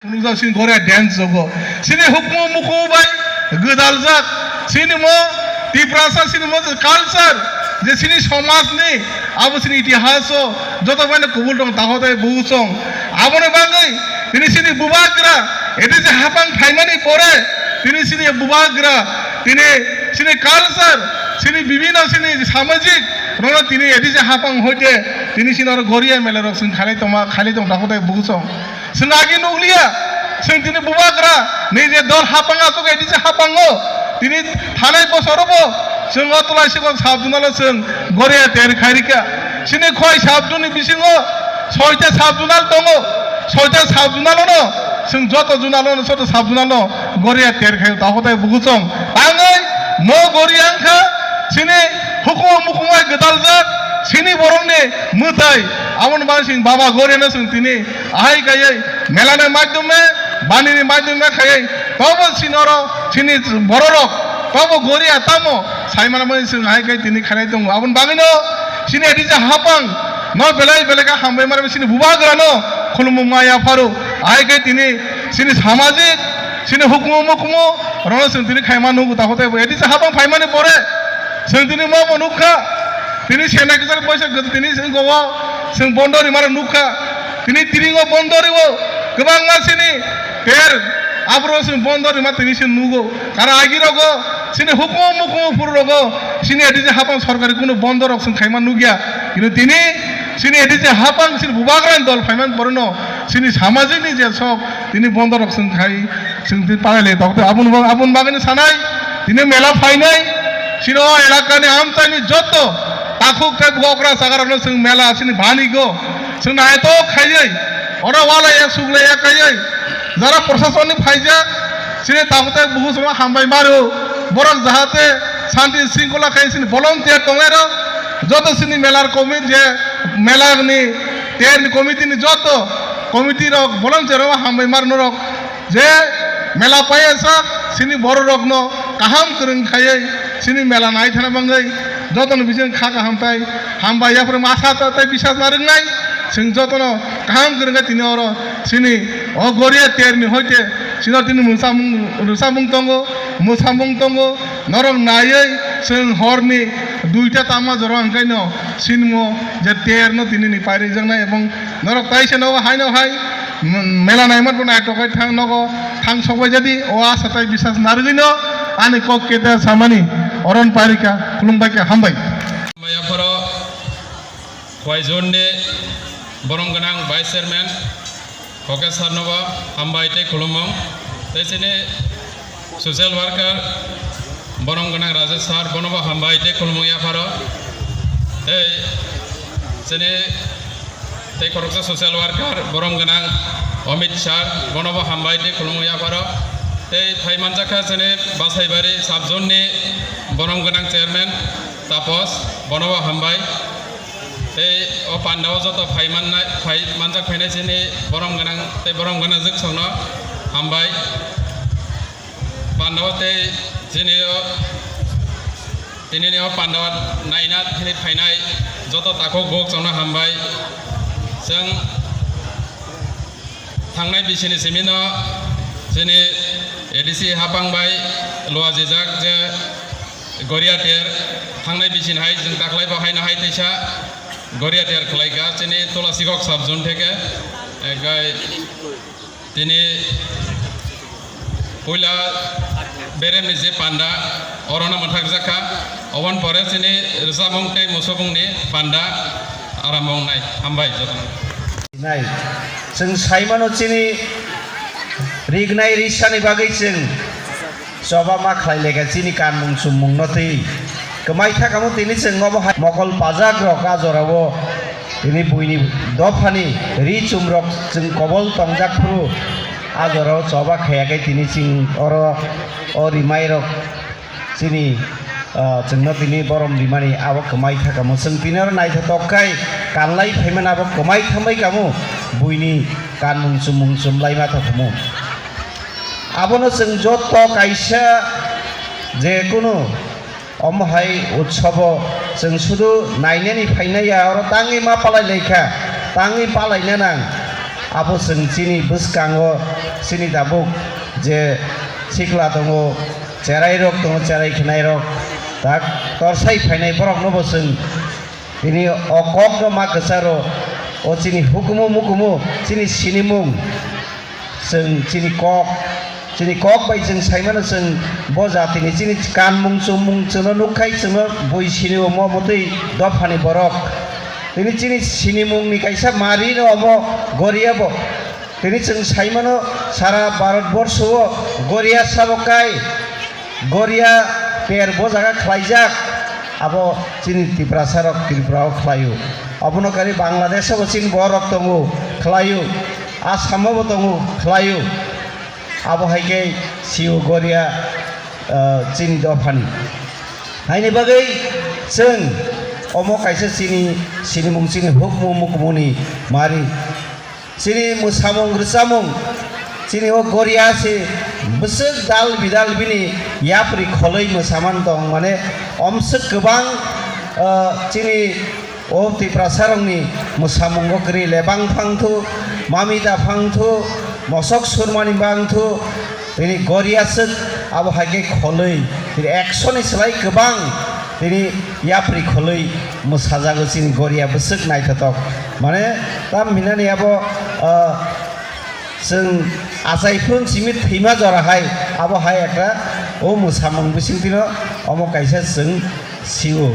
sin gore dance jogo sini hukmu muku bai gedaljak sini mo tiprasa sini mo culture je sini সমাজ ni abo sini ইতিহাস যত মানে কবুল dong tahotai buusong abone bangai tini sini bubagra edi je hapang phaimani pore tini sini bubagra tini sini culture sini bibino sini samajik rono tini edi je hapang hoite tini sini or goria mela rok sin khali tong tahotai buusong senagi nuklia sing tini bubagra nije dol hapang asok edi je hapango tini thanai bosorobo sing otolai sikon sabjunalo sing goria ter khairika sini khoi sabjuni bisingo soita sabjunal tongo soita sabjunalo no sing joto junalo no soto sabjunalo goria ter khayo tahotai bugusong angai mo goriangkha sini hukum mukumai gedaljak sini borongni mutai amon bansing baba gorena sing tini ahai kayai melane মাধ্যমে বাণীর মাধ্যমে খাই তবে সিনর সিনি বড়রক তবে গরিয়া তামো সাইমানা মই Singh high খাই তিনি খাই দং আবন বাগিনো সিনি এটি যে হাপাং ন বেলাই বেলেকা হামবাই মারবে সিনি বুবাগ্রানো খুলমু মায়া ফারু আই খাই তিনি সিনি সামাজিক সিনি হুকমু মুকমু রণ সিং তিনি খাইমা নুগু তাহতে এটি যে হাপাং ফাইমানি পরে সিং তিনি ম মনুখা তিনি সেনা কিসার পয়সা তিনি সিং গো সিং বন্দরি মারে নুখা তিনি তিরিঙ্গ বন্দরিও गोबां मानसिनि तेर आब्रो सिं बन्दर मा तिनि सिं नुगो कारा आगि रगो सिनि हुकुम मुकुम फुर रगो सिनि एदि जे हापां सरकारि कुनु बन्दर सिं खाइमा नुगिया किन्तु तिनि सिनि एदि जे हापां सिनि बुबाग्रान दल फाइमान परनो सिनि सामाजिकनि जे सब तिनि बन्दर सिं खाइ सिं ति पाले तखते आबुन बागनि सानाय तिनि मेला फाइनाय सिनो एलाकानि आमचानि जत्तो ताखुक ते बकरा सागारनो सिं मेला सिनि भानिगो सिं नायतो खाइयै ওরা ওয়ালা এক সুগলে এক কাই যারা প্রশাসনিক ফাইজা সিনে তাহতে বহু সময় হামবাই মারো বরং যাহাতে শান্তি শৃঙ্খলা খাই সিনি ভলান্টিয়ার টঙের যত সিনি মেলার কমিটি যে মেলানি তের কমিটি যত কমিটির ভলান্টিয়ার হামবাই মারনো রক যে মেলা পাইছা সিনি বড় রগ্ন কাহাম করং খাই সিনি মেলা নাই থানা বাঙ্গাই যতন বিজং খা কাহাম পাই হামবাই ইয়াফরে আশা তাই বিশ্বাস নারেন নাই सिं जतनो काम करंगा तिनि और सिनि ओ गोरिया तेरनि होइते सिनो तिनि मुसामुं तंगो नरं नायै सिं हरनि दुइटा तामा जरो अंकाइनो सिनमो जे तेरनो तिनि नि पाइरि जंनाय एबं नरक ताइसे नो हाइनो हाइ मेला नाइमत बना टकाय थां नगो थां सबाय जदि ओ आसाताय बिसास नारगिनो आनि कक केता सामानि अरन पारिका खुलुमबायके हामबाय मायाफोरो खयजननि borong ganang vice chairman hoke sarnoba hambaite khulumong taisine social worker borong ganang rajesh sar bonoba hambaite khulumong ya pharo tei sene tei koroksa social worker borong ganang omit sar bonoba hambaite khulumong ya pharo tei phaimanjaka sene basaibari sabjonni borong ganang chairman tapos bonoba hambai tei o pandaw joto manjak phainai sini borom ganang juk songno hambai pandaw tei sini tini o pandaw naina thini phainai joto tako gok songno hambai जों थांनाय बिसिनि सिमिनो sini edisi hapangbai loa jejak je goria ter थांनाय बिसिनहाय जों दाख्लै बाहायनो हाय तेसा गोरिया तेर खलाइगा चिनी तुलसीगक साबजुन थेके गाय तिनी पुला बेरेमनि जे पान्डा अरना मथाक जाखा अवन परे चिनी रसामंगते मुसबुंगनि पान्डा आरामंगनाय हामबाय जतन नाय जों साइमानो चिनी रिगनाय रिसानि बागै जों सभा मा खालायलेगा चिनी कानमुं सुमुं नथै kemaita kamu tini sengobo mokol pajak rok ajorawo ini buini dofani ri cumrok jeng kobol tongjak pru ajorao coba khayakai tini sing oro rimai rok sini jengno tini borom rimani abo kemaita kamu seng tinor naitha tokai kanlai phaiman abo kemaita mai kamu buini kanmung sumung sumlai mata kamu abono seng joto kaisa je kuno omhai utsobo जों सुदु नायनायनि फायनाया आरो तांनि मा पालाय लेखा तांनि पालायनो नां आबो जों चिनि बसकांगो sini dabuk je sikla tongo cerai rok tongo cerai khenai rok tak torsai phainai borok no bo sing ini okok no ma kesaro o sini hukumu mukumu sini sinimung sing sini kok bai sing saimano sing bo jatini sini kanmung sumung chono nukai chono boi sini mo motei dofani borok tini sini sinimung ni kaisa mari no mo goria bo tini sing saimano sara bharatborsho goria sabokai goria per bo jaga khlaijak abo sini tiprasarok tirprao khlayu abono kari bangladesh bo sini borok tongo khlayu asamo bo tongo khlayu abo haike siu goria sini dofani haini bagai sing omo kaisa sini mung sini hukmu mukmuni mari sini musamung gersamung sini o goria si besek dal bidal bini yapri kholoi musaman dong mane omsek gobang sini o tiprasarongni musamung gokri lebang phangthu mamida phangthu mosok surmani bangthu ini goria sek abo haike kholoi ini action ni selai gobang ini yapri kholoi musajago sini goria besek naithatok mane tam minani abo जों आसाइफोन सिमित थैमा जराहाय आबो हाय एकरा ओ मुसामंग बिसिंतिनो अमो काइसा जों सिउ